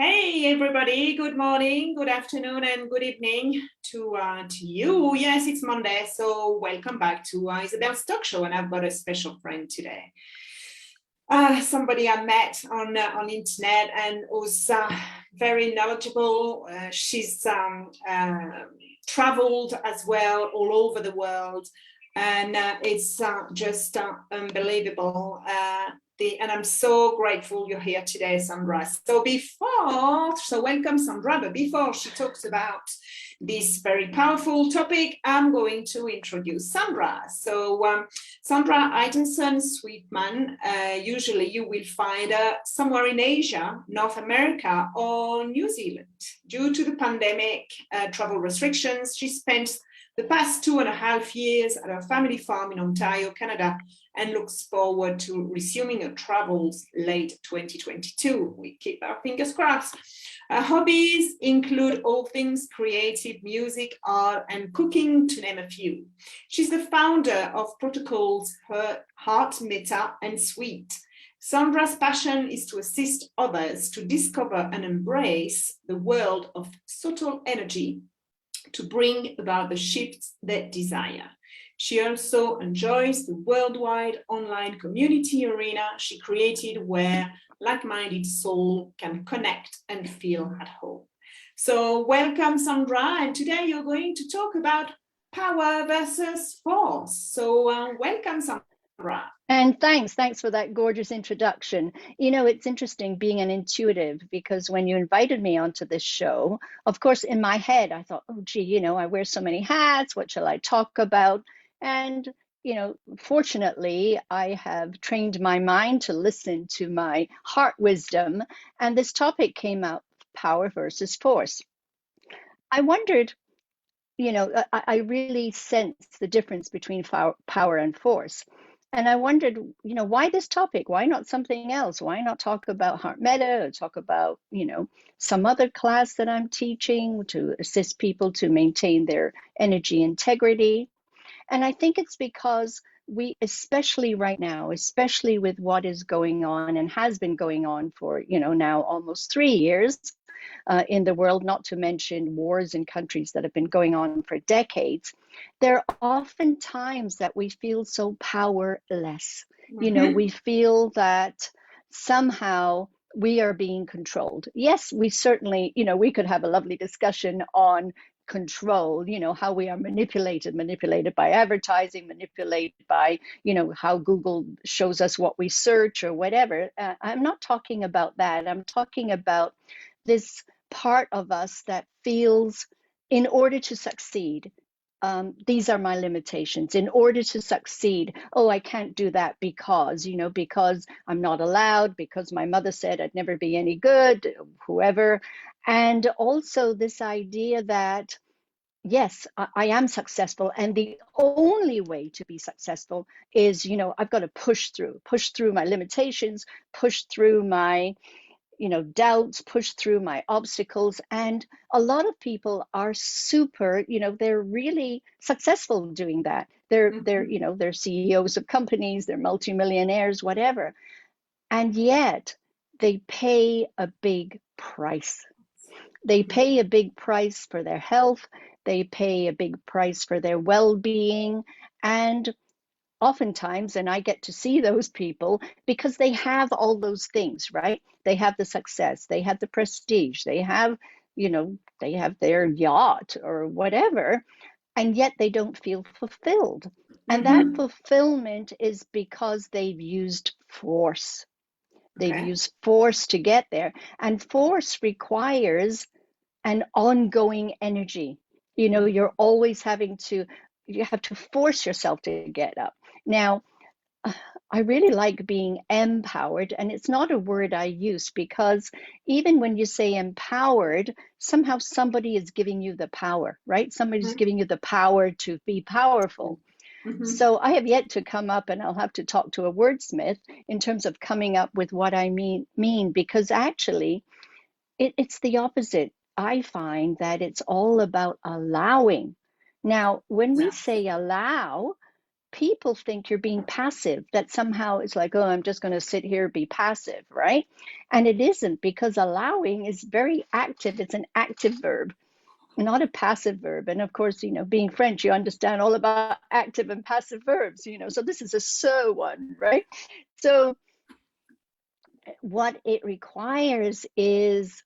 Hey everybody, good morning, good afternoon, and good evening to you. Yes, it's Monday, so welcome back to Isabelle's talk show, and I've got a special friend today. Somebody I met on internet and was very knowledgeable. She's traveled as well all over the world, and it's just unbelievable. And I'm so grateful you're here today, Sandra. So welcome, Sandra. But before she talks about this very powerful topic, I'm going to introduce Sandra. So Sandra Eitensen-Sweetman, usually you will find her somewhere in Asia, North America, or New Zealand. Due to the pandemic travel restrictions, she spent the past 2.5 years at her family farm in Ontario, Canada, and looks forward to resuming her travels late 2022. We keep our fingers crossed. Her hobbies include all things creative, music, art, and cooking, to name a few. She's the founder of protocols Heart, Meta, and Sweet. Sandra's passion is to assist others to discover and embrace the world of subtle energy to bring about the shifts they desire. She also enjoys the worldwide online community arena she created where like-minded souls can connect and feel at home. So welcome, Sandra, and today you're going to talk about power versus force. So welcome, Sandra. And thanks for that gorgeous introduction. You know, it's interesting being an intuitive because when you invited me onto this show, of course, in my head, I thought, oh, gee, I wear so many hats. What shall I talk about? And, fortunately, I have trained my mind to listen to my heart wisdom. And this topic came out, power versus force. I wondered, I really sense the difference between power and force. And I wondered, why this topic? Why not something else? Why not talk about heart meta or talk about, some other class that I'm teaching to assist people to maintain their energy integrity? And I think it's because we, especially right now, especially with what is going on and has been going on for, now almost 3 years in the world, not to mention wars in countries that have been going on for decades, there are often times that we feel so powerless. We feel that somehow we are being controlled. Yes, we certainly, we could have a lovely discussion on control, how we are manipulated by advertising, manipulated by, how Google shows us what we search or whatever. I'm not talking about that. I'm talking about this part of us that feels in order to succeed, these are my limitations. In order to succeed, oh, I can't do that because I'm not allowed, because my mother said I'd never be any good, whoever. And also this idea that, yes, I am successful. And the only way to be successful is, I've got to push through my limitations, push through my doubts, push through my obstacles. And a lot of people are super, they're really successful doing that. They're CEOs of companies, they're multimillionaires, whatever. And yet they pay a big price. They pay a big price for their health. They pay a big price for their well-being. And oftentimes, and I get to see those people because they have all those things, right? They have the success, they have the prestige, they have their yacht or whatever, and yet they don't feel fulfilled. And that fulfillment is because they've used force. They've used force to get there. And force requires an ongoing energy. You're always you have to force yourself to get up. Now, I really like being empowered, and it's not a word I use because even when you say empowered, somehow somebody is giving you the power, right? Somebody's giving you the power to be powerful. So I have yet to come up, and I'll have to talk to a wordsmith in terms of coming up with what I mean because actually it's the opposite. I find that it's all about allowing. Now, when we say allow, people think you're being passive, that somehow it's like, oh, I'm just going to sit here, be passive, right? And it isn't, because allowing is very active. It's an active verb, not a passive verb. And of course, being French, you understand all about active and passive verbs, so this is a so one, right? So what it requires is,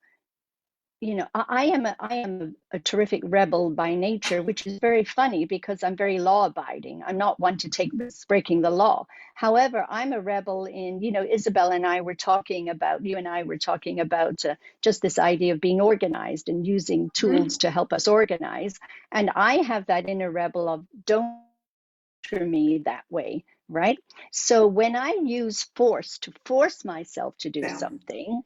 I am a terrific rebel by nature, which is very funny because I'm very law abiding. I'm not one to take risks breaking the law. However, I'm a rebel in, Isabel and I were talking about, you and I were talking about just this idea of being organized and using tools to help us organize. And I have that inner rebel of don't for me that way, right? So when I use force to force myself to do Yeah. something,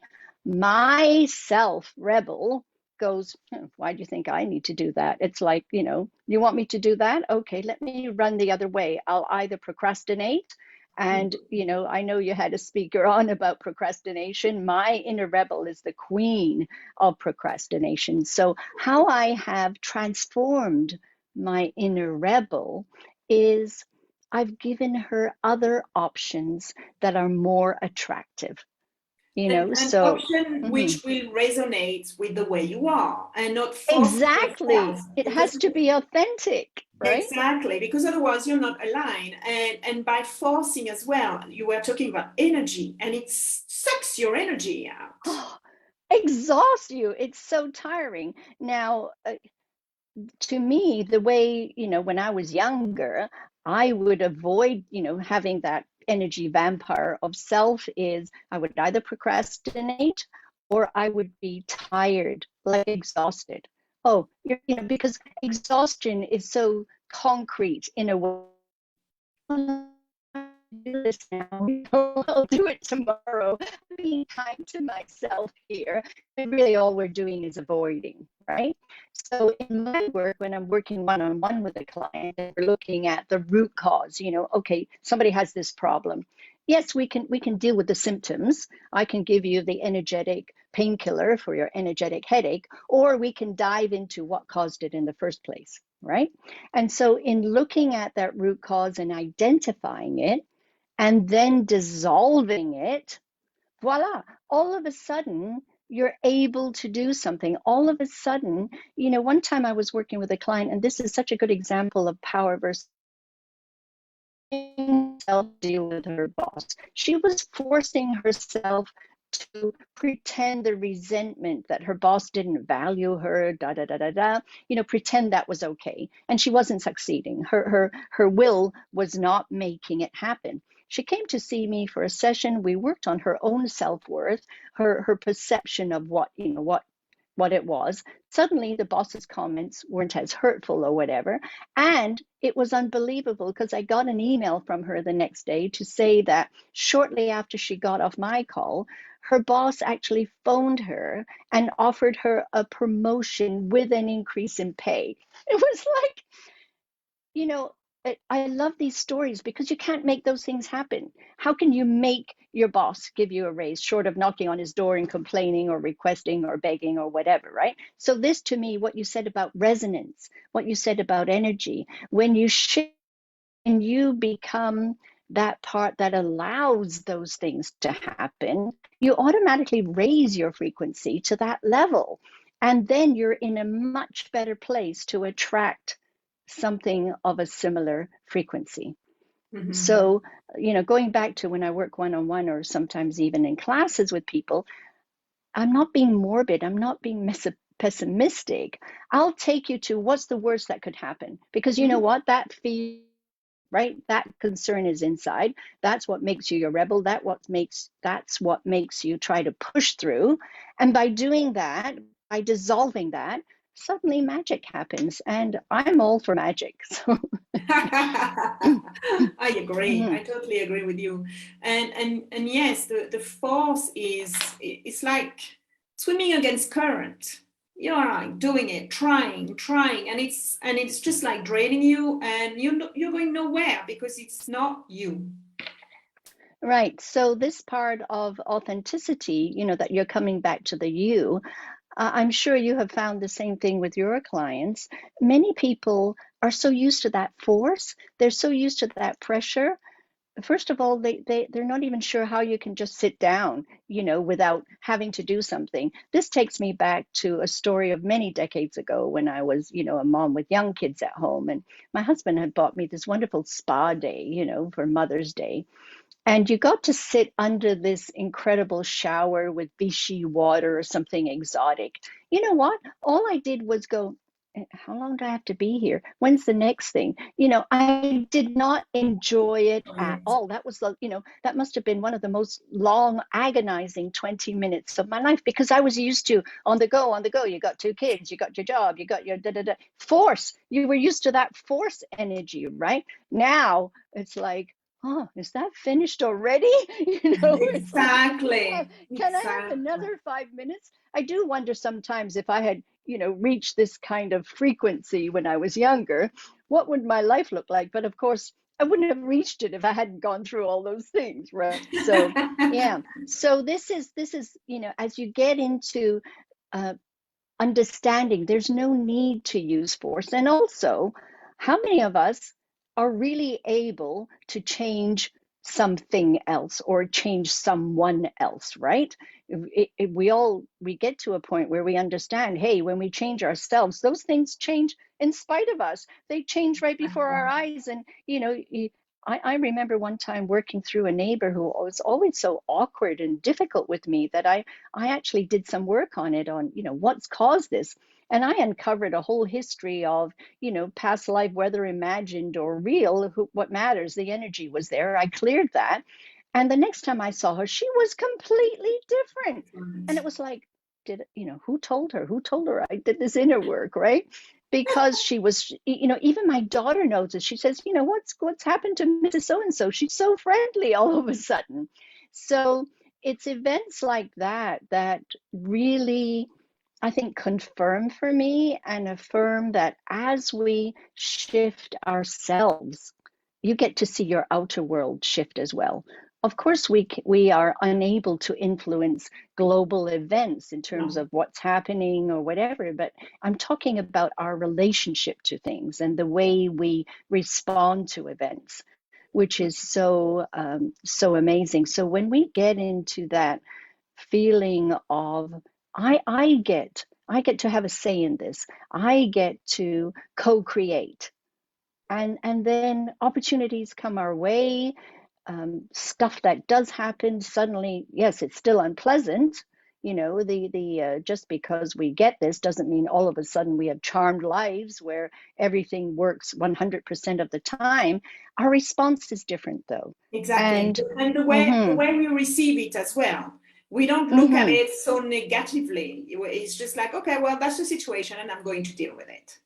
my self rebel goes, why do you think I need to do that? It's like, you want me to do that? Okay, let me run the other way. I'll either procrastinate. And, I know you had a speaker on about procrastination. My inner rebel is the queen of procrastination. So how I have transformed my inner rebel is I've given her other options that are more attractive, An so option which will resonate with the way you are and not forcing yourself, exactly, it because has to be authentic, right? exactly, because otherwise you're not aligned. And by forcing as well, you were talking about energy, and it sucks your energy out. Exhaust you. It's so tiring. Now, to me, the way, when I was younger, I would avoid, having that energy vampire of self. Is I would either procrastinate or I would be tired, like exhausted. Oh, because exhaustion is so concrete in a way. Do this now. I'll do it tomorrow. Being kind to myself here. And really, all we're doing is avoiding, right? So, in my work, when I'm working one-on-one with a client, and we're looking at the root cause. Okay, somebody has this problem. Yes, we can deal with the symptoms. I can give you the energetic painkiller for your energetic headache, or we can dive into what caused it in the first place, right? And so, in looking at that root cause and identifying it, and then dissolving it, voila, all of a sudden, you're able to do something. All of a sudden, one time I was working with a client, and this is such a good example of power versus self deal with her boss. She was forcing herself to pretend the resentment that her boss didn't value her, da da da da da, pretend that was okay. And she wasn't succeeding. Her will was not making it happen. She came to see me for a session. We worked on her own self-worth, her perception of what it was. Suddenly, the boss's comments weren't as hurtful or whatever. And it was unbelievable because I got an email from her the next day to say that shortly after she got off my call, her boss actually phoned her and offered her a promotion with an increase in pay. It was like, you know, I love these stories because you can't make those things happen. How can you make your boss give you a raise short of knocking on his door and complaining or requesting or begging or whatever, right? So this to me, what you said about resonance, what you said about energy, when you shift and you become that part that allows those things to happen, you automatically raise your frequency to that level. And then you're in a much better place to attract something of a similar frequency. Mm-hmm. So, going back to when I work one-on-one or sometimes even in classes with people, I'm not being morbid. I'm not being pessimistic. I'll take you to what's the worst that could happen. Because you know what? That fear, right? That concern is inside. That's what makes you your rebel. That's what makes you try to push through. And by doing that, by dissolving that, suddenly magic happens. And I'm all for magic. So I agree. mhm. I totally agree with you. And yes, the force is, it's like swimming against current. You're like doing it, trying, and it's just like draining you, and you're going nowhere because it's not you. Right. So this part of authenticity, that you're coming back to the you, I'm sure you have found the same thing with your clients. Many people are so used to that force, they're so used to that pressure. First of all, they're not even sure how you can just sit down, without having to do something. This takes me back to a story of many decades ago when I was, a mom with young kids at home. And my husband had bought me this wonderful spa day, for Mother's Day. And you got to sit under this incredible shower with Vichy water or something exotic. You know what? All I did was go, how long do I have to be here? When's the next thing? I did not enjoy it at Right. all. That was that must have been one of the most long, agonizing 20 minutes of my life because I was used to on the go, on the go. You got two kids, you got your job, you got your da da da force. You were used to that force energy, right? Now it's like, oh, is that finished already? It's like, Exactly. can I have Exactly. another 5 minutes? I do wonder sometimes if I had, reached this kind of frequency when I was younger, what would my life look like? But of course, I wouldn't have reached it if I hadn't gone through all those things, right? So, yeah. So this is, as you get into uh, understanding there's no need to use force. And also, how many of us are really able to change something else or change someone else, right? We get to a point where we understand, hey, when we change ourselves, those things change in spite of us. They change right before our eyes. And, I remember one time working through a neighbor who was always so awkward and difficult with me that I actually did some work on it, on, what's caused this. And I uncovered a whole history of, past life, whether imagined or real, what matters, the energy was there. I cleared that. And the next time I saw her, she was completely different. And it was like, who told her? Who told her I did this inner work, right? Because she was, even my daughter knows it. She says, what's happened to Mrs. So and so? She's so friendly all of a sudden. So it's events like that that really, I think, confirm for me and affirm that as we shift ourselves, you get to see your outer world shift as well. Of course, we are unable to influence global events in terms No, of what's happening or whatever, but I'm talking about our relationship to things and the way we respond to events, which is so amazing. So when we get into that feeling of I get to have a say in this. I get to co-create. And then opportunities come our way, stuff that does happen suddenly, yes, it's still unpleasant. The just because we get this doesn't mean all of a sudden we have charmed lives where everything works 100% of the time. Our response is different though. exactly. And And the mhm, way we receive it as well. We don't look at mhm. it so negatively. It's just like, okay, well, that's the situation and I'm going to deal with it.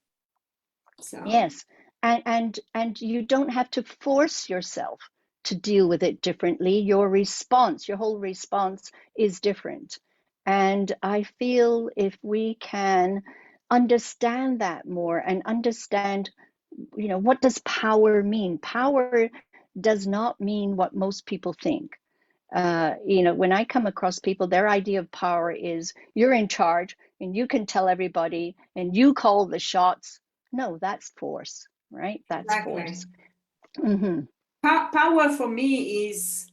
So, Yes, and you don't have to force yourself to deal with it differently. Your whole response is different. And I feel if we can understand that more and understand, what does power mean? Power does not mean what most people think. When I come across people, their idea of power is you're in charge and you can tell everybody and you call the shots. No, that's force, right? That's exactly. force. Hmm. Power for me is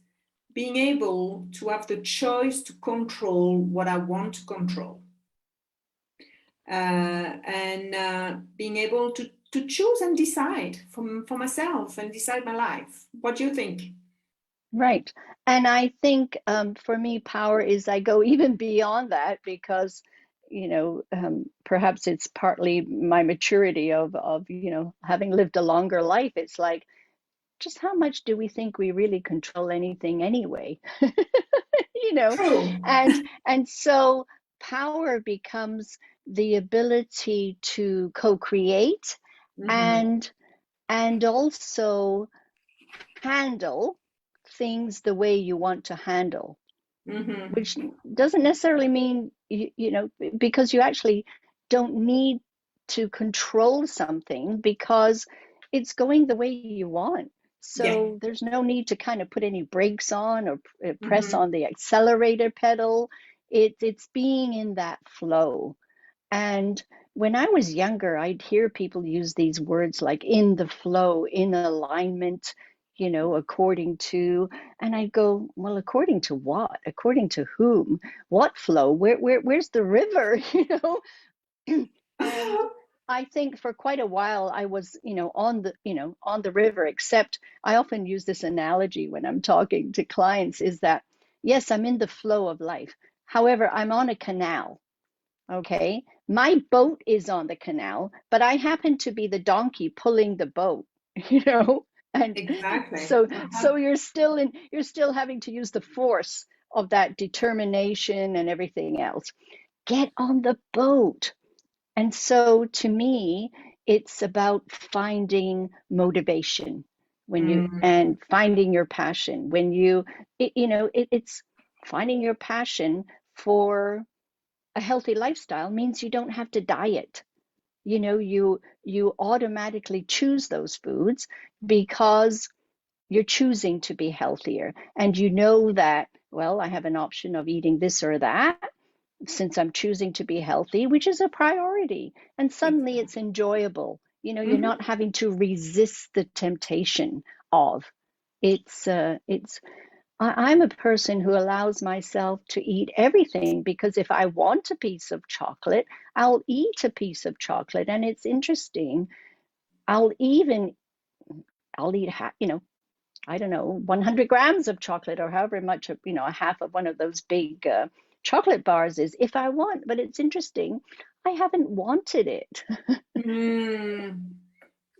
being able to have the choice to control what I want to control, and being able to choose and decide for myself and decide my life. What do you think? Right. And I think for me, power is I go even beyond that because, perhaps it's partly my maturity of, having lived a longer life. It's like, just how much do we think we really control anything anyway? you know True. and so power becomes the ability to co-create Hmm. and also handle things the way you want to handle, Hmm. which doesn't necessarily mean because you actually don't need to control something because it's going the way you want. Yeah. So there's no need to kind of put any brakes on or press Hmm. on the accelerator pedal. It's being in that flow. And when I was younger, I'd hear people use these words like in the flow, in alignment, according to, and I'd go, well, according to what? According to whom? What flow? Where's the river? And I think for quite a while I was, on the river, except I often use this analogy when I'm talking to clients is that, yes, I'm in the flow of life. However, I'm on a canal. Okay. My boat is on the canal, but I happen to be the donkey pulling the boat, you know? And Exactly. so you're still having to use the force of that determination and everything else. Get on the boat. And so to me, it's about finding motivation Mm, and finding your passion it's finding your passion for a healthy lifestyle means you don't have to diet. You automatically choose those foods because you're choosing to be healthier. And you know that, well, I have an option of eating this or that since I'm choosing to be healthy, which is a priority. And suddenly exactly. it's enjoyable. You're Mhm. not having to resist the temptation of it's I'm a person who allows myself to eat everything because if I want a piece of chocolate, I'll eat a piece of chocolate. And it's interesting. I'll even, I'll eat, I don't know, 100 grams of chocolate or however much, a half of one of those big chocolate bars is if I want. But it's interesting. I haven't wanted it. Mm,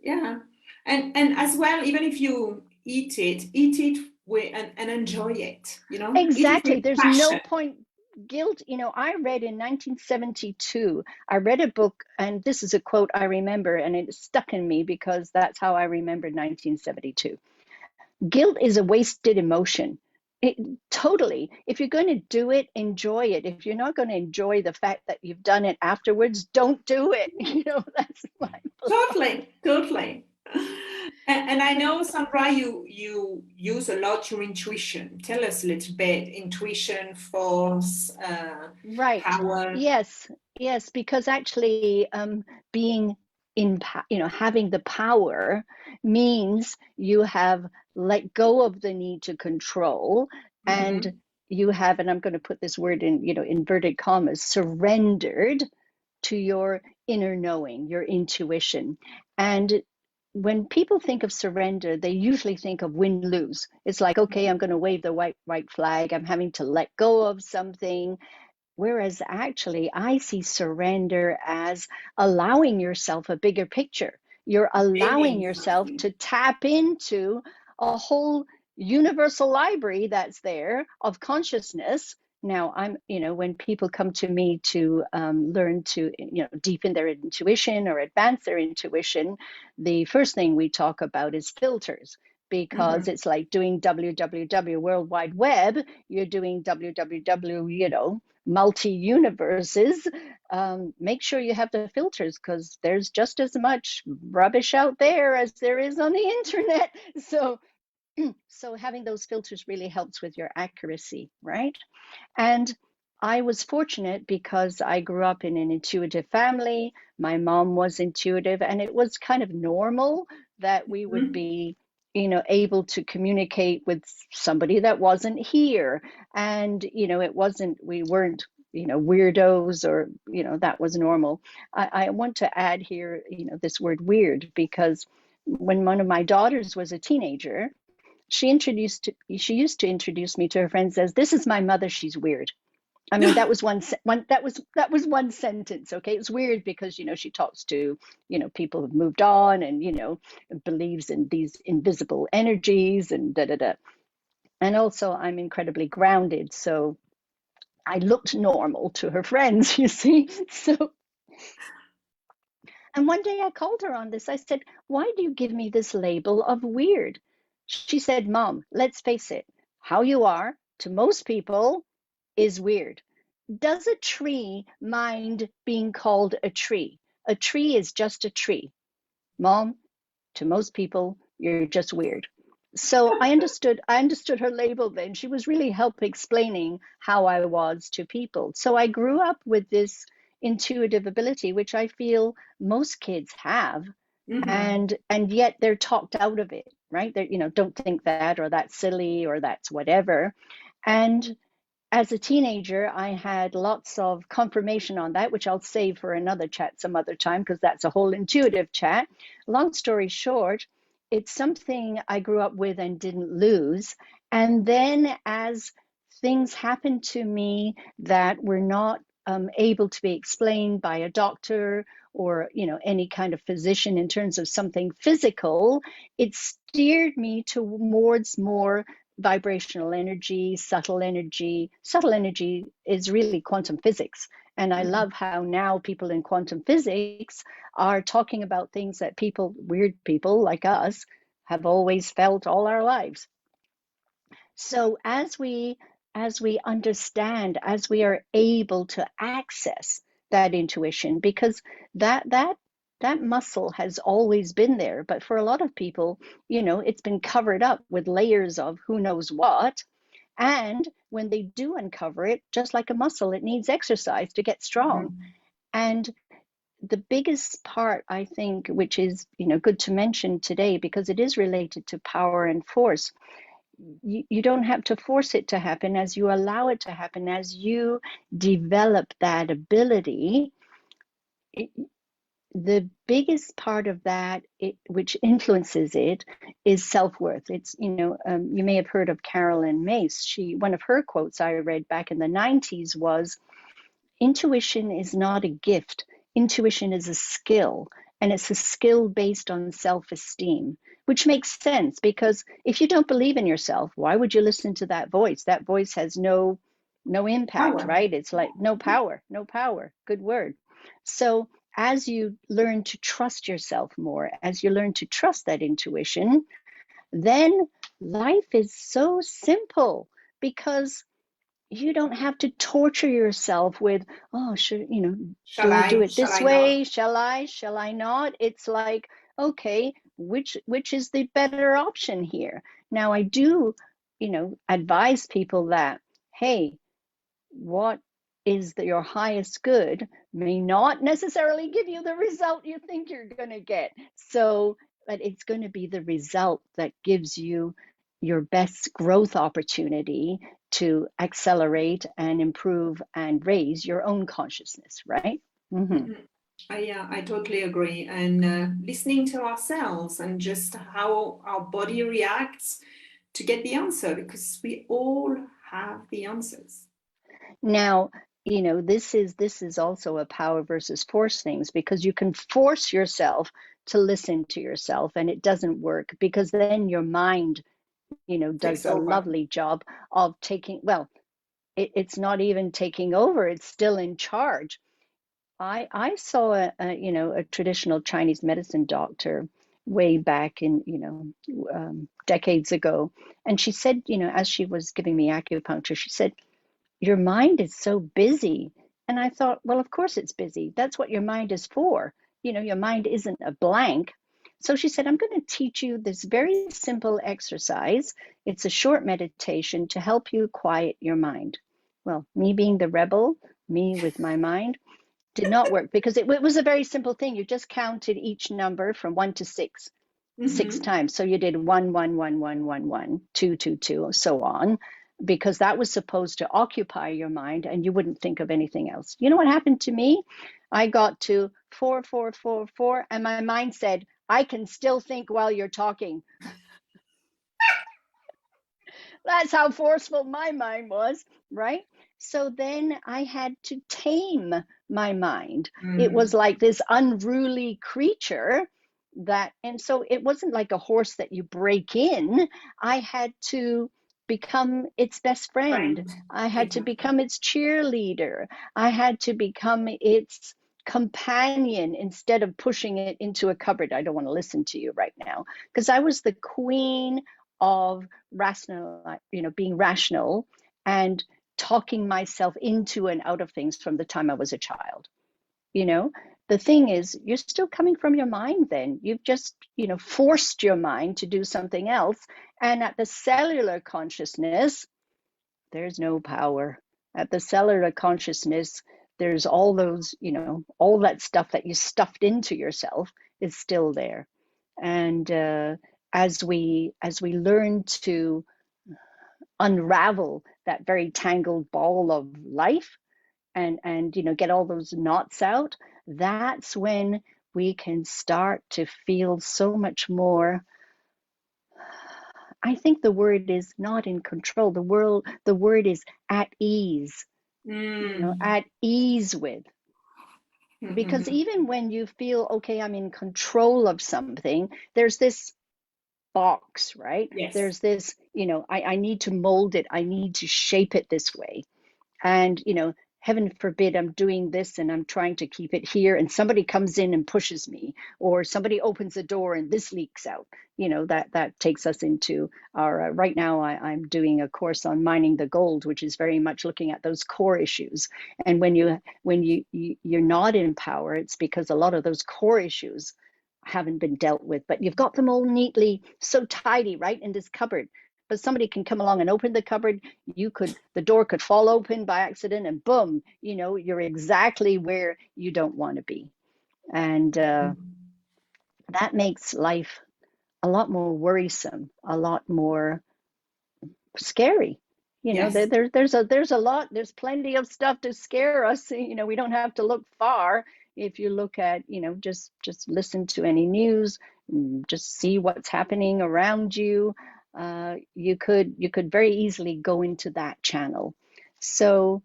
yeah. And as well, even if you eat it with and enjoy it, eat it with Exactly. There's no passion. point guilt. I read in 1972, I read a book, and this is a quote I remember, and it stuck in me because that's how I remembered 1972. Guilt is a wasted emotion. It, totally. If you're going to do it, enjoy it. If you're not going to enjoy the fact that you've done it afterwards, don't do it. That's my Totally, totally. And I know, Sandra, you use a lot your intuition. Tell us a little bit, intuition, force, right. power. Yes, yes, because actually, being having the power means you have let go of the need to control, and Hmm. you have, and I'm going to put this word in, inverted commas, surrendered to your inner knowing, your intuition. And when people think of surrender, they usually think of win lose. It's like, okay, I'm going to wave the white flag. I'm having to let go of something. Whereas actually, I see surrender as allowing yourself a bigger picture. You're allowing Naming yourself something. to tap into a whole universal library that's there of consciousness. Now, when people come to me to learn to, deepen their intuition or advance their intuition, the first thing we talk about is filters because Hmm. it's like doing www World Wide Web. You're doing www, multi-universes. Make sure you have the filters because there's just as much rubbish out there as there is on the internet. So having those filters really helps with your accuracy, right? And I was fortunate because I grew up in an intuitive family. My mom was intuitive, and it was kind of normal that we would Hmm. be, able to communicate with somebody that wasn't here. And, we weren't, weirdos or, that was normal. I want to add here, this word weird, because when one of my daughters was a teenager, she used to introduce me to her friends as, this is my mother, she's weird. I mean, that was one sentence. Okay, it's weird because she talks to people who've moved on and believes in these invisible energies and da da da. And also, I'm incredibly grounded, so I looked normal to her friends. You see, so and one day I called her on this. I said, "Why do you give me this label of weird?" She said, "Mom, let's face it. How you are to most people is weird. Does a tree mind being called a tree? A tree is just a tree. Mom, to most people, you're just weird." So I understood her label then. She was really help explaining how I was to people. So I grew up with this intuitive ability, which I feel most kids have, Mhm. and yet they're talked out of it, right? They're, don't think that, or that's silly, or that's whatever. And as a teenager, I had lots of confirmation on that, which I'll save for another chat some other time because that's a whole intuitive chat. Long story short, it's something I grew up with and didn't lose. And then as things happened to me that were not able to be explained by a doctor or any kind of physician in terms of something physical, it steered me towards more vibrational energy, subtle energy. Subtle energy is really quantum physics. And I Mhm. love how now people in quantum physics are talking about things that people, weird people like us, have always felt all our lives. So as we understand, as we are able to access that intuition, because that muscle has always been there, but for a lot of people, it's been covered up with layers of who knows what. And when they do uncover it, just like a muscle, it needs exercise to get strong. Mhm. And the biggest part, I think, which is good to mention today because it is related to power and force, you don't have to force it to happen. As you allow it to happen, as you develop that ability, it, the biggest part of that, which influences it, is self-worth. It's, you may have heard of Carolyn Mace. One of her quotes I read back in the 90s was, intuition is not a gift. Intuition is a skill, and it's a skill based on self-esteem, which makes sense because if you don't believe in yourself, why would you listen to that voice? That voice has no impact, Power. right? It's like no power, no power. Good word. So as you learn to trust yourself more, as you learn to trust that intuition, then life is so simple because you don't have to torture yourself with, oh, should, Shall do I do I? it Shall this I not? way? Shall I not? It's like, okay, which is the better option here? Now I do, advise people that, hey, what is your highest good may not necessarily give you the result you think you're going to get. So, but it's going to be the result that gives you your best growth opportunity to accelerate and improve and raise your own consciousness, right? Mm-hmm. Mhm. Yeah, I totally agree. And listening to ourselves and just how our body reacts to get the answer, because we all have the answers. Now, this is also a power versus force things because you can force yourself to listen to yourself and it doesn't work because then your mind, Takes does a over. lovely job of taking, well, it's not even taking over, it's still in charge. I saw a traditional Chinese medicine doctor way back in, decades ago. And she said, as she was giving me acupuncture, she said, your mind is so busy. And I thought, well, of course it's busy. That's what your mind is for. Your mind isn't a blank. So she said, I'm going to teach you this very simple exercise. It's a short meditation to help you quiet your mind. Well, me being the rebel, me with my mind, did not work because it was a very simple thing. You just counted each number from 1 to 6 Hmm. times. So you did 1, 1, 1, 1, 1, 2, 2, 2, so on, because that was supposed to occupy your mind and you wouldn't think of anything else. You know what happened to me? I got to 4, 4, 4, 4, and my mind said, I can still think while you're talking. That's how forceful my mind was, right? So then I had to tame my mind. It was Mm. like this unruly creature and so it wasn't like a horse that you break in. I had to become its best friend. Friend. I had to Exactly. become its cheerleader. I had to become its companion instead of pushing it into a cupboard. I don't want to listen to you right now because I was the queen of rational, being rational and talking myself into and out of things from the time I was a child. You know, the thing is, you're still coming from your mind then. You've just, forced your mind to do something else. And at the cellular consciousness, there's no power. At the cellular consciousness, there's all those, all that stuff that you stuffed into yourself is still there. And as we learn to unravel that very tangled ball of life and get all those knots out, that's when we can start to feel so much more. I think the word is not in control. The word is at ease. At ease with. Because even when you feel, okay, I'm in control of something, there's this box, right? Yes. There's this, I need to mold it. I need to shape it this way. And, heaven forbid I'm doing this and I'm trying to keep it here and somebody comes in and pushes me, or somebody opens the door and this leaks out. That takes us into our, right now I'm doing a course on mining the gold, which is very much looking at those core issues. And when you're not in power, it's because a lot of those core issues haven't been dealt with, but you've got them all neatly, so tidy, right, in this cupboard. But somebody can come along and open the cupboard. The door could fall open by accident, and boom, you're exactly where you don't want to be. And that makes life a lot more worrisome, a lot more scary. Yes. There's plenty of stuff to scare us. We don't have to look far. If you look at, just listen to any news, just see what's happening around you. You could very easily go into that channel. So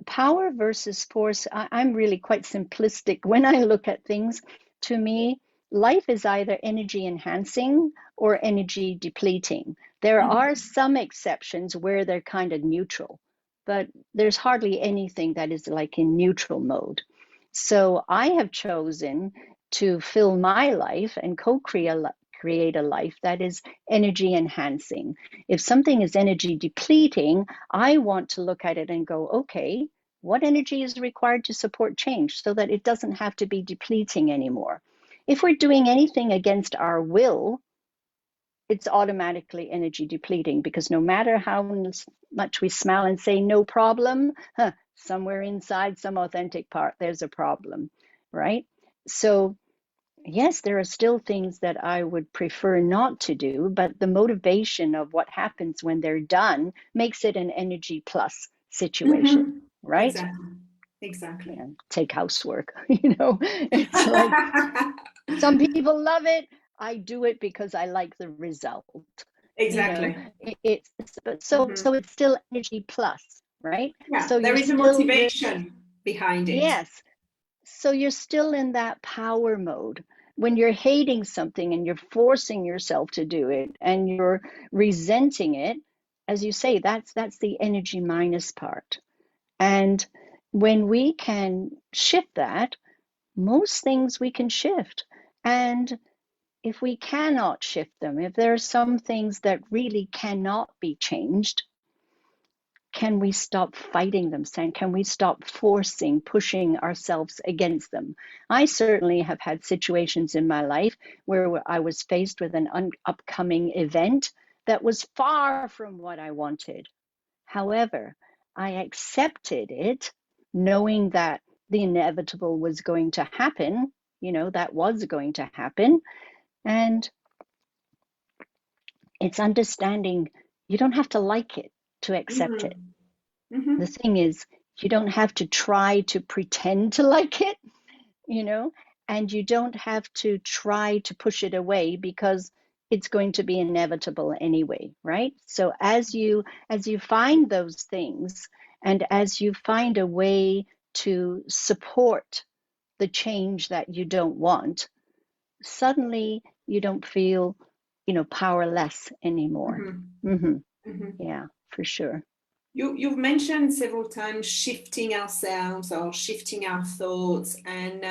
power versus force, I'm really quite simplistic when I look at things. To me, life is either energy enhancing or energy depleting. There are some exceptions where they're kind of neutral, but there's hardly anything that is like in neutral mode. So I have chosen to fill my life and create a life that is energy enhancing. If something is energy depleting, I want to look at it and go, okay, what energy is required to support change so that it doesn't have to be depleting anymore? If we're doing anything against our will, it's automatically energy depleting, because no matter how much we smile and say no problem, somewhere inside some authentic part, there's a problem, right? So yes, there are still things that I would prefer not to do, but the motivation of what happens when they're done makes it an energy plus situation, right? Exactly. Yeah, take housework, it's like some people love it. I do it because I like the result. Exactly. So it's still energy plus, right? Yeah, So there you're is a still motivation behind it. Yes. So you're still in that power mode. When you're hating something and you're forcing yourself to do it and you're resenting it, as you say, that's the energy minus part. And when we can shift that, most things we can shift. And if we cannot shift them, if there are some things that really cannot be changed, can we stop fighting them? Can we stop pushing ourselves against them? I certainly have had situations in my life where I was faced with an upcoming event that was far from what I wanted. However, I accepted it, knowing that the inevitable was going to happen, that was going to happen. And it's understanding you don't have to like it to accept it. The thing is, you don't have to try to pretend to like it, and you don't have to try to push it away because it's going to be inevitable anyway, right? So as you find those things, and as you find a way to support the change that you don't want, suddenly you don't feel, powerless anymore. Yeah, for sure. You've mentioned several times shifting ourselves or shifting our thoughts, and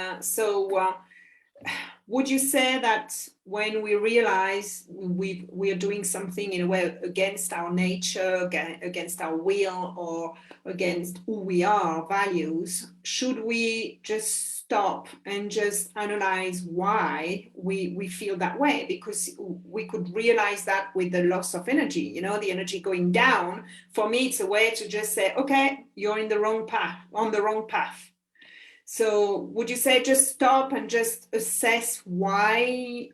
would you say that when we realize we are doing something in a way against our nature, against our will, or against who we are, values, should we just stop and just analyze why we feel that way? Because we could realize that with the loss of energy, you know, the energy going down. For me, it's a way to just say, okay, you're in the wrong path, on the wrong path. So would you say just stop and just assess why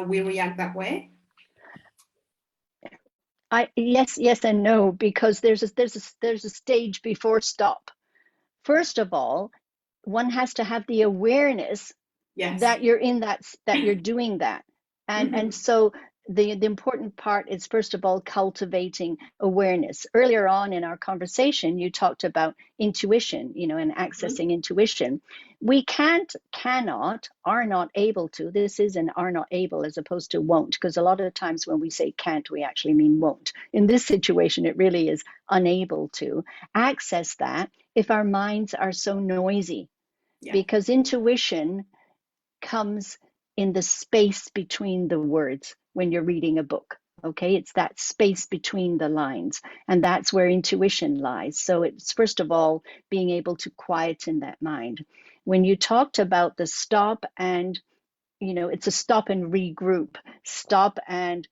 we react that way? Yes and no, because there's a stage before stop. First of all, one has to have the awareness Yes. that you're in that you're doing that. And Mm-hmm. so the important part is, first of all, cultivating awareness. Earlier on in our conversation, you talked about intuition, and accessing intuition. We cannot, are not able to. This is an are not able as opposed to won't, because a lot of times when we say can't, we actually mean won't. In this situation, it really is unable to access that if our minds are so noisy, Yeah. because intuition comes in the space between the words when you're reading a book. Okay, it's that space between the lines, and that's where intuition lies. So it's, first of all, being able to quieten that mind. When you talked about the stop and, it's a stop and regroup, stop and,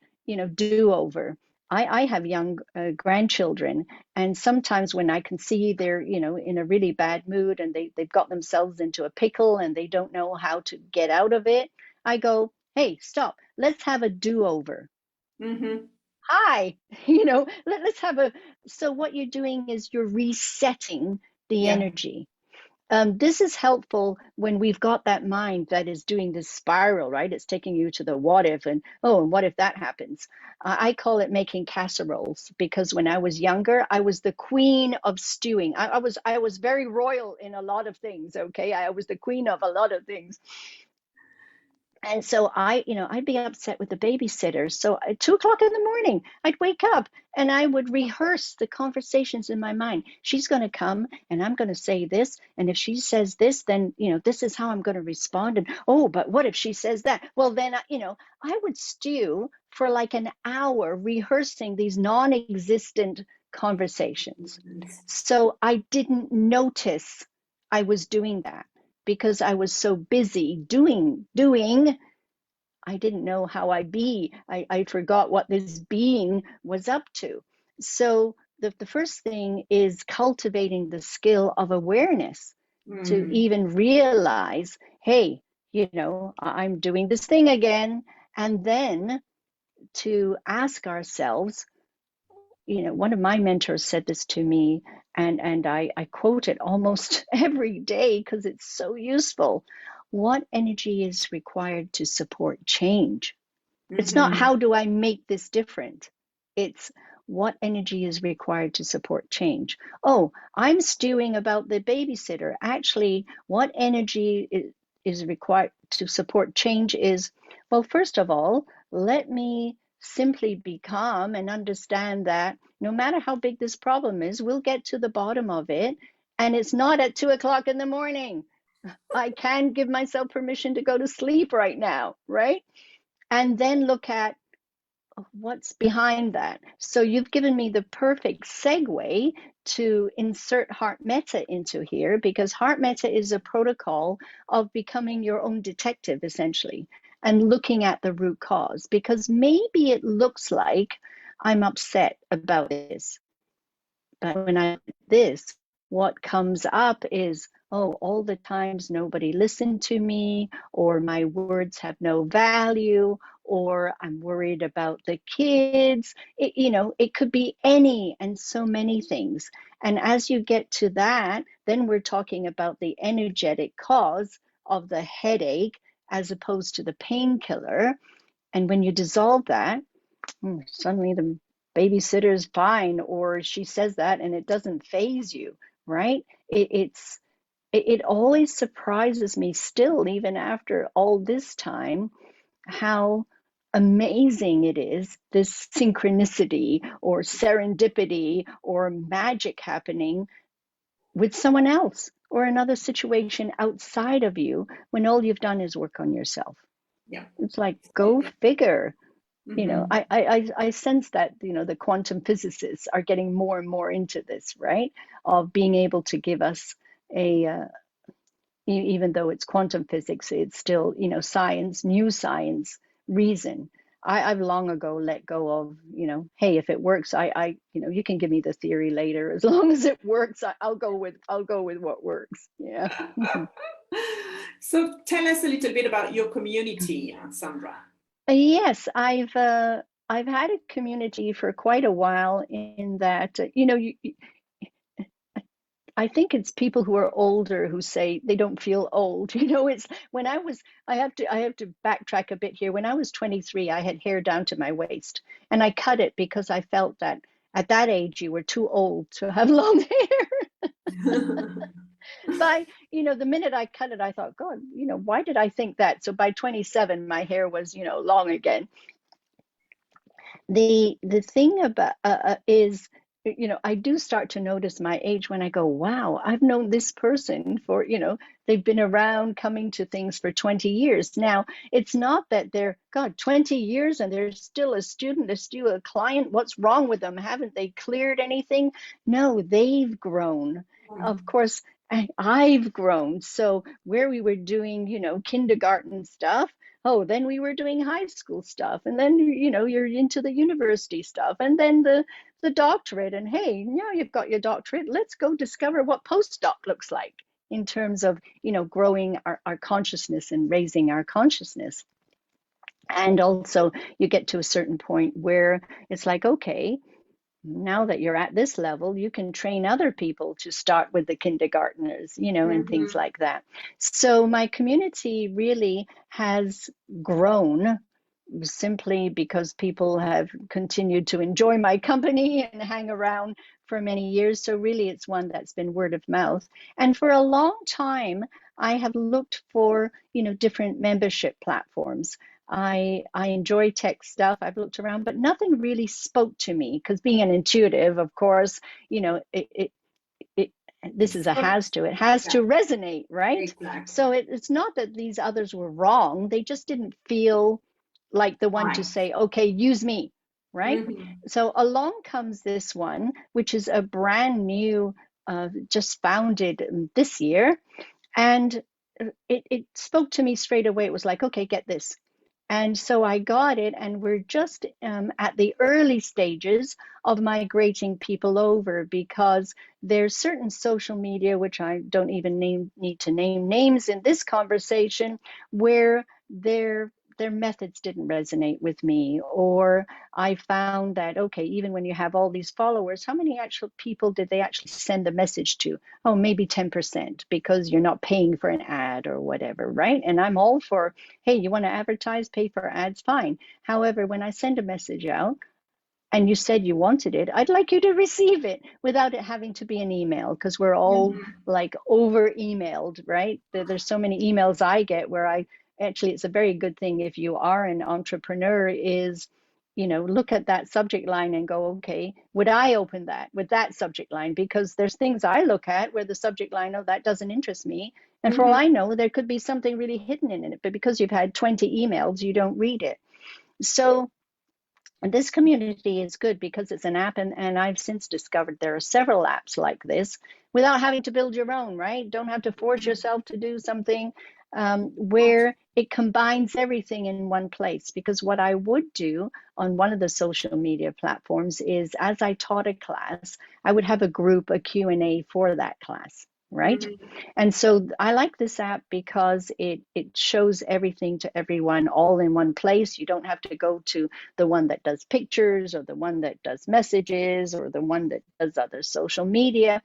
do over. I have young grandchildren, and sometimes when I can see they're, in a really bad mood and they've got themselves into a pickle and they don't know how to get out of it, I go, hey, stop, let's have a do over. Mm-hmm. Hi, let's have a. So, what you're doing is you're resetting the Yeah. energy. This is helpful when we've got that mind that is doing this spiral, right? It's taking you to the what if, and oh, and what if that happens? I call it making casseroles, because when I was younger, I was the queen of stewing. I was very royal in a lot of things. Okay, I was the queen of a lot of things. And so I'd be upset with the babysitter. So at 2 o'clock in the morning, I'd wake up and I would rehearse the conversations in my mind. She's going to come and I'm going to say this. And if she says this, then, this is how I'm going to respond. And, oh, but what if she says that? Well, then, I would stew for like an hour rehearsing these non-existent conversations. So I didn't notice I was doing that, because I was so busy doing. I didn't know how I be. I forgot what this being was up to. So the first thing is cultivating the skill of awareness to Mm. even realize, hey, I'm doing this thing again. And then to ask ourselves, one of my mentors said this to me, and I quote it almost every day because it's so useful. What energy is required to support change? It's not Mm-hmm. how do I make this different? It's what energy is required to support change. Oh, I'm stewing about the babysitter. Actually, what energy is required to support change is, well, first of all, let me simply be calm and understand that no matter how big this problem is, we'll get to the bottom of it. And it's not at 2 o'clock in the morning. I can give myself permission to go to sleep right now, right? And then look at what's behind that. So you've given me the perfect segue to insert heart metta into here, because heart metta is a protocol of becoming your own detective, essentially, and looking at the root cause. Because maybe it looks like I'm upset about this, but when I this, what comes up is, oh, all the times nobody listened to me, or my words have no value, or I'm worried about the kids. It could be any and so many things. And as you get to that, then we're talking about the energetic cause of the headache as opposed to the painkiller. And when you dissolve that, suddenly the babysitter's fine, or she says that and it doesn't phase you, right? It always surprises me still, even after all this time, how amazing it is, this synchronicity or serendipity or magic happening with someone else. or another situation outside of you when all you've done is work on yourself. Yeah. It's like, go figure. Mm-hmm. I sense that, the quantum physicists are getting more and more into this, right? Of being able to give us even though it's quantum physics, it's still, science, new science, reason. I've long ago let go of, hey, if it works, you can give me the theory later. As long as it works, I'll go with what works. Yeah. So tell us a little bit about your community, Sandra. Yes, I've had a community for quite a while in that, I think it's people who are older who say they don't feel old. It's when I have to backtrack a bit here. When I was 23, I had hair down to my waist, and I cut it because I felt that at that age you were too old to have long hair. The minute I cut it, I thought, God, why did I think that? So by 27, my hair was, long again. The thing about is, I do start to notice my age when I go, wow, I've known this person for, they've been around coming to things for 20 years. Now, it's not that they're, God, 20 years and they're still a student, they're still a client. What's wrong with them? Haven't they cleared anything? No, they've grown. Of course, I've grown. So where we were doing, kindergarten stuff, oh, then we were doing high school stuff, and then you're into the university stuff, and then the doctorate. And hey, now you've got your doctorate, let's go discover what postdoc looks like in terms of growing our consciousness and raising our consciousness. And also you get to a certain point where it's like, okay, now that you're at this level, you can train other people to start with the kindergartners, and things Mm-hmm. like that. So my community really has grown simply because people have continued to enjoy my company and hang around for many years. So really it's one that's been word of mouth. And for a long time, I have looked for, different membership platforms. I enjoy tech stuff. I've looked around, but nothing really spoke to me because being an intuitive, of course, it this is a has to, it has Yeah, to resonate, right? exactly. So it's not that these others were wrong, they just didn't feel like the one to Right. say, okay, use me, right? Mm-hmm. So along comes this one, which is a brand new, just founded this year, and it spoke to me straight away. It was like, okay, get this. And so I got it, and we're just at the early stages of migrating people over, because there's certain social media, which I don't even need to name names in this conversation, where their methods didn't resonate with me, or I found that, okay, even when you have all these followers, how many actual people did they actually send the message to? Oh, maybe 10%, because you're not paying for an ad or whatever, right? And I'm all for, hey, you want to advertise, pay for ads, fine. However, when I send a message out and you said you wanted it, I'd like you to receive it without it having to be an email, because we're all Mm-hmm. like over emailed, right? There's so many emails I get where actually, it's a very good thing if you are an entrepreneur, is look at that subject line and go, okay, would I open that with that subject line? Because there's things I look at where the subject line, oh, that doesn't interest me, and for all Mm-hmm. I know, there could be something really hidden in it, but because you've had 20 emails, you don't read it. So this community is good because it's an app, and I've since discovered there are several apps like this without having to build your own, right? Don't have to force yourself to do something, where it combines everything in one place. Because what I would do on one of the social media platforms is, as I taught a class, I would have a group, a Q&A for that class, right? Mm-hmm. And so I like this app because it shows everything to everyone all in one place. You don't have to go to the one that does pictures, or the one that does messages, or the one that does other social media.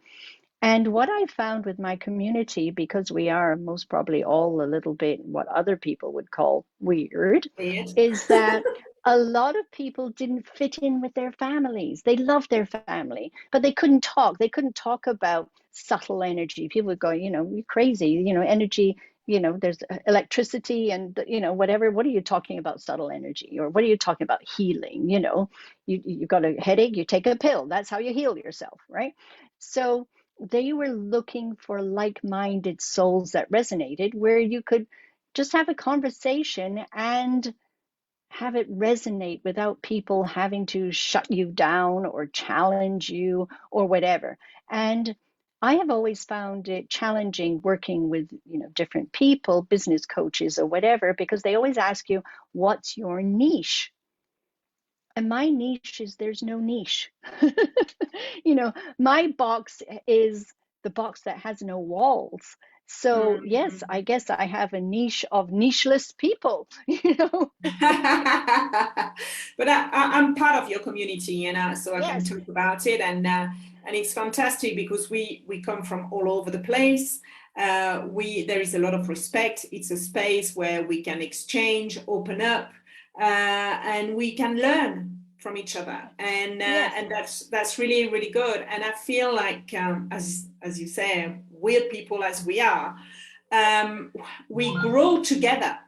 And what I found with my community, because we are most probably all a little bit what other people would call weird, Weird. is that a lot of people didn't fit in with their families. They loved their family, but they couldn't talk. They couldn't talk about subtle energy. People would go, you're crazy, energy, there's electricity and, whatever. What are you talking about, subtle energy? Or what are you talking about, healing? You got a headache, you take a pill. That's how you heal yourself, right? So they were looking for like-minded souls that resonated, where you could just have a conversation and have it resonate without people having to shut you down or challenge you or whatever. And I have always found it challenging working with, different people, business coaches or whatever, because they always ask you, what's your niche? And my niche is there's no niche. My box is the box that has no walls. So yes, I Mhm. guess I have a niche of nicheless people, you know. But I'm part of your community, so I can Yes, talk about it, and it's fantastic because we come from all over the place. We There is a lot of respect. It's a space where we can exchange, open up, and we can learn from each other, yes, and that's really really good. And I feel like, as you say, weird people as we are, um, we grow together,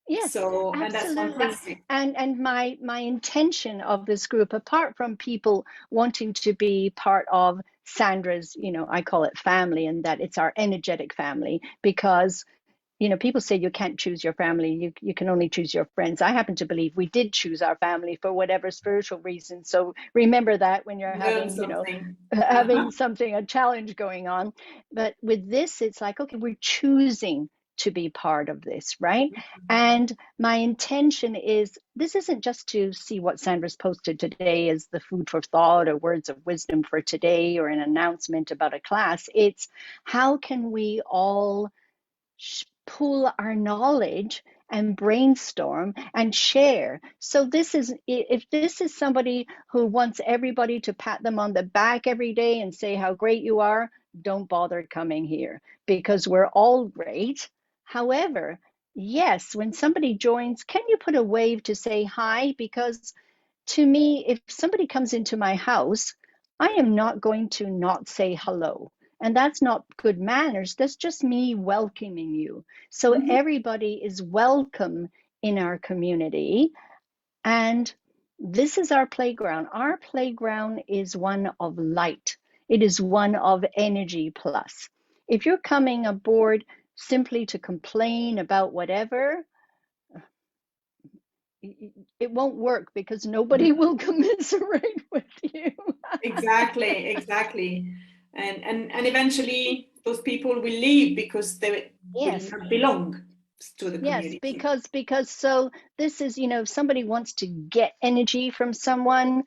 yes, so, and that's absolutely. fantastic. And my intention of this group, apart from people wanting to be part of Sandra's, I call it family, and that it's our energetic family, because people say you can't choose your family, you can only choose your friends. I happen to believe we did choose our family for whatever spiritual reason. So remember that when you're Learn having, something. having something, a challenge going on. But with this, it's like, okay, we're choosing to be part of this, right? And my intention is this isn't just to see what Sandra's posted today as the food for thought or words of wisdom for today or an announcement about a class. It's how can we all pool our knowledge and brainstorm and share. So this is, if this is somebody who wants everybody to pat them on the back every day and say how great you are, don't bother coming here, because we're all great. However, yes, when somebody joins, can you put a wave to say hi? Because to me, if somebody comes into my house, I am not going to not say hello. And that's not good manners. That's just me welcoming you. So Mhm. everybody is welcome in our community. And this is our playground. Our playground is one of light, it is one of energy plus. If you're coming aboard simply to complain about whatever, it won't work because nobody will commiserate with you. Exactly, exactly. And eventually those people will leave because they will Yes, not belong to the yes, community. because so this is, if somebody wants to get energy from someone,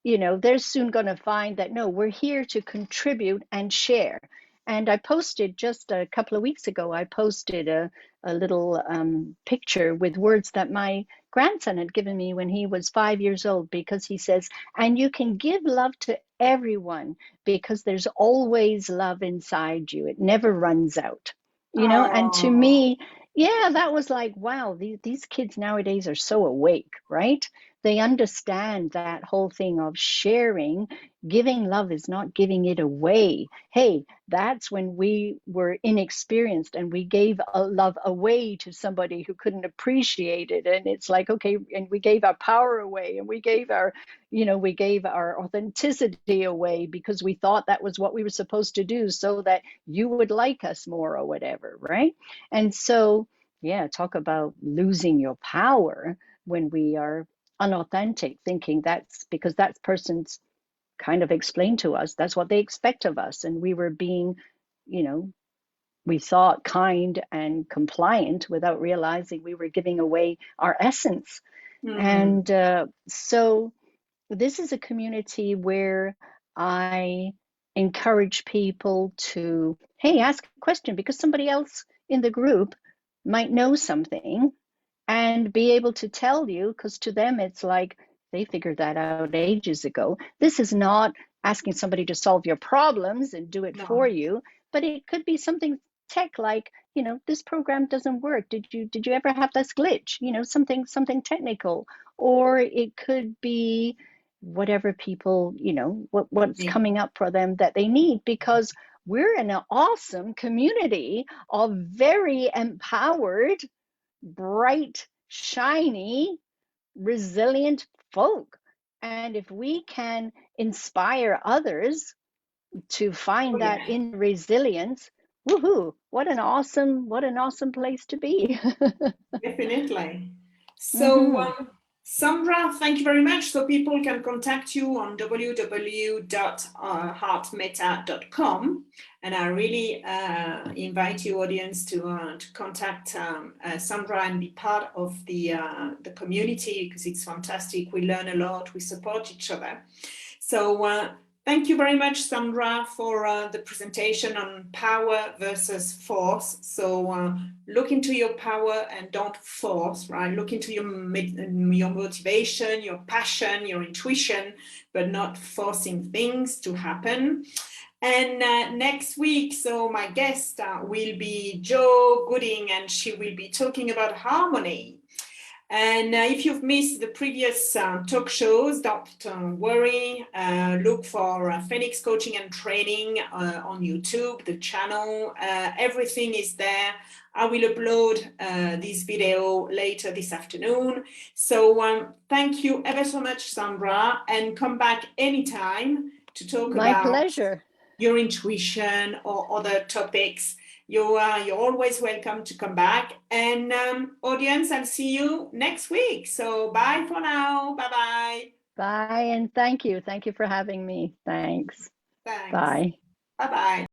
they're soon going to find that no, we're here to contribute and share. And I posted just a couple of weeks ago, I posted a little picture with words that my grandson had given me when he was 5 years old, because he says, and you can give love to everyone because there's always love inside you. It never runs out. And to Oh, me, yeah, that was like, wow, these kids nowadays are so awake, right? They understand that whole thing of sharing. Giving love is not giving it away. Hey, that's when we were inexperienced and we gave a love away to somebody who couldn't appreciate it. And it's like, okay, and we gave our power away, and we gave our authenticity away because we thought that was what we were supposed to do so that you would like us more or whatever, right? And so, yeah, talk about losing your power when we are unauthentic, thinking that's because that person's kind of explained to us that's what they expect of us, and we were being, you know we thought kind and compliant without realizing we were giving away our essence. hmm. And so this is a community where I encourage people to, hey, ask a question, because somebody else in the group might know something and be able to tell you, because to them it's like they figured that out ages ago. This is not asking somebody to solve your problems and do it for No. you, but it could be something tech like, this program doesn't work. Did you ever have this glitch? Something technical. Or it could be whatever people, what's Me. coming up for them that they need, because we're in an awesome community of very empowered, bright, shiny, resilient folk. And if we can inspire others, to find Oh, that yeah. in resilience. Woohoo! What an awesome place to be. Definitely. So, Hmm. Sandra, thank you very much. So people can contact you on www.heartmeta.com. And I really invite you, audience, to contact Sandra and be part of the community, because it's fantastic. We learn a lot. We support each other. So thank you very much, Sandra, for the presentation on power versus force. So look into your power and don't force, right? Look into your motivation, your passion, your intuition, but not forcing things to happen. And next week, so my guest will be Jo Gooding, and she will be talking about harmony. And if you've missed the previous talk shows, don't worry. Look for Phoenix Coaching and Training on YouTube, the channel. Everything is there. I will upload this video later this afternoon. So thank you ever so much, Sandra, and come back anytime to talk My about pleasure. your intuition or other topics. You're always welcome to come back. And audience, I'll see you next week. So bye for now. Bye-bye. Bye, and thank you. Thank you for having me. Thanks. Thanks. Bye. Bye-bye.